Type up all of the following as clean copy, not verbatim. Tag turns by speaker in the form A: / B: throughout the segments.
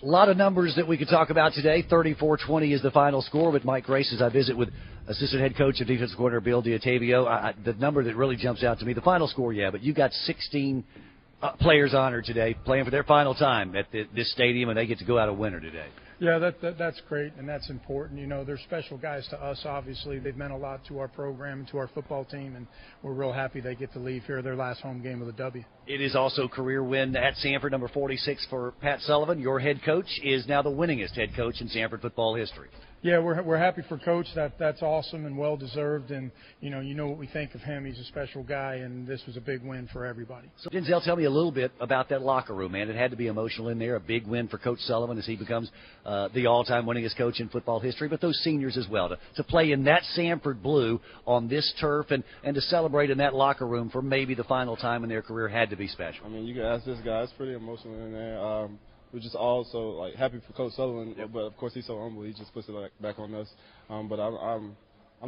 A: A lot of numbers that we could talk about today. 34-20 is the final score. But Mike Grace, as I visit with assistant head coach and defensive coordinator Bill Diatavio, the number that really jumps out to me, the final score, yeah, but you got 16 players honored today, playing for their final time at this stadium, and they get to go out a winner today.
B: Yeah, that's great, and that's important. You know, they're special guys to us, obviously. They've meant a lot to our program and to our football team, and we're real happy they get to leave here their last home game with a W.
A: It is also career win at Samford, number 46 for Pat Sullivan. Your head coach is now the winningest head coach in Samford football history.
B: Yeah, we're happy for Coach. That's awesome and well deserved. And you know what we think of him. He's a special guy, and this was a big win for everybody.
A: So Denzel, tell me a little bit about that locker room, man. It had to be emotional in there. A big win for Coach Sullivan as he becomes the all-time winningest coach in football history. But those seniors as well to play in that Samford blue on this turf and to celebrate in that locker room for maybe the final time in their career had to be special.
C: I mean, you can ask this guy. It's pretty emotional in there. We're just all so happy for Coach Sullivan, but of course he's so humble. He just puts it back on us. But I'm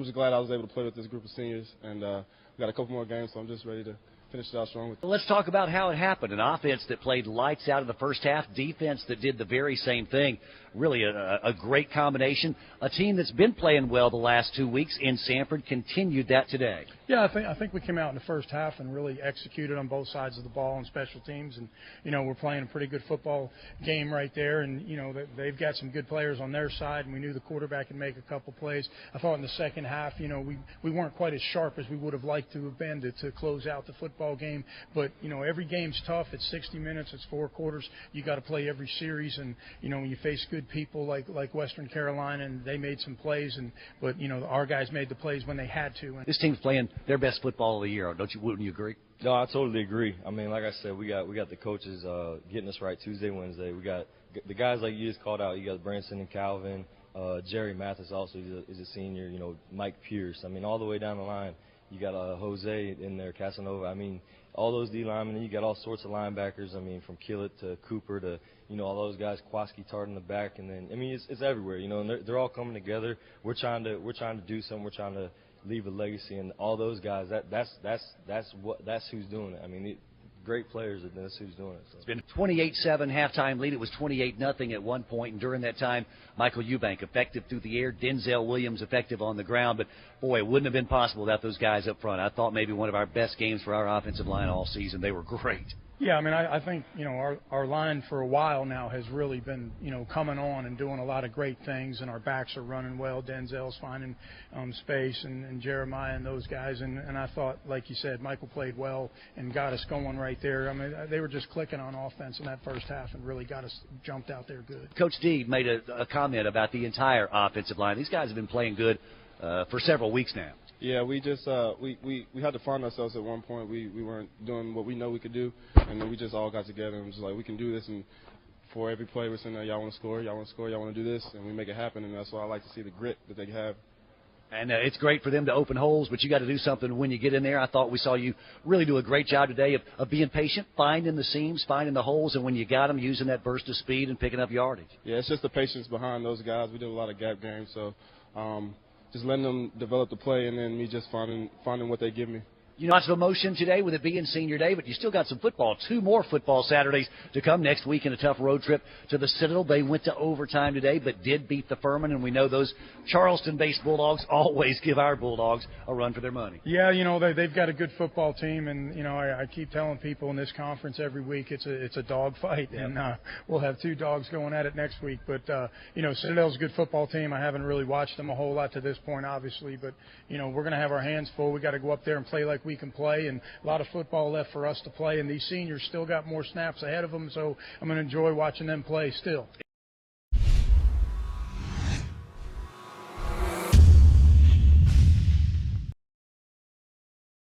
C: just glad I was able to play with this group of seniors, and we got a couple more games, so I'm just ready to finish it out strong.
A: Let's talk about how it happened. An offense that played lights out in the first half, defense that did the very same thing. Really a great combination. A team that's been playing well the last 2 weeks in Samford continued that today.
B: Yeah, I think we came out in the first half and really executed on both sides of the ball on special teams. And, we're playing a pretty good football game right there. And, they've got some good players on their side, and we knew the quarterback could make a couple plays. I thought in the second half, we weren't quite as sharp as we would have liked to have been to close out the football game. But, every game's tough. It's 60 minutes. It's 4 quarters. You got to play every series. And, when you face good people like Western Carolina, and they made some plays, but our guys made the plays when they had to.
A: This team's playing their best football of the year. Wouldn't you agree?
D: No, I totally agree. I mean, like I said, we got the coaches getting us right Tuesday, Wednesday. We got the guys like you just called out. You got Branson and Calvin, Jerry Mathis also is a senior. Mike Pierce. I mean, all the way down the line. You got Jose in there, Casanova. I mean, all those D linemen. And you got all sorts of linebackers. I mean, from Killett to Cooper to all those guys. Kwaski Tart in the back, and then it's everywhere. And they're all coming together. We're trying to do something. We're trying to leave a legacy, and all those guys. That's who's doing it. I mean, great players, and that's who's doing it. So.
A: It's been 28-7 halftime lead. It was 28-0 at one point, and during that time, Michael Eubank effective through the air, Denzel Williams effective on the ground. But boy, it wouldn't have been possible without those guys up front. I thought maybe one of our best games for our offensive line all season. They were great.
B: Yeah, I mean, I think, our line for a while now has really been, coming on and doing a lot of great things, and our backs are running well. Denzel's finding space, and Jeremiah and those guys. And I thought, like you said, Michael played well and got us going right there. I mean, they were just clicking on offense in that first half and really got us jumped out there good.
A: Coach D made a comment about the entire offensive line. These guys have been playing good for several weeks now.
C: Yeah, we just we had to find ourselves at one point. We weren't doing what we know we could do, and then we just all got together and was like, we can do this. And for every play, we're saying, y'all want to score, y'all want to score, y'all want to do this, and we make it happen. And that's why I like to see the grit that they have.
A: And it's great for them to open holes, but you got to do something when you get in there. I thought we saw you really do a great job today of being patient, finding the seams, finding the holes, and when you got them, using that burst of speed and picking up yardage.
C: Yeah, it's just the patience behind those guys. We did a lot of gap games, so just letting them develop the play, and then me just finding what they give me.
A: Lots of emotion today with it being senior day, but you still got some football. 2 more football Saturdays to come next week in a tough road trip to the Citadel. They went to overtime today, but did beat the Furman, and we know those Charleston-based Bulldogs always give our Bulldogs a run for their money.
B: Yeah, they've got a good football team, and I keep telling people in this conference every week it's a dog fight, yeah. And we'll have 2 dogs going at it next week. But Citadel's a good football team. I haven't really watched them a whole lot to this point, obviously, but we're going to have our hands full. We got to go up there and play like we can play, and a lot of football left for us to play, and these seniors still got more snaps ahead of them, so I'm going to enjoy watching them play still.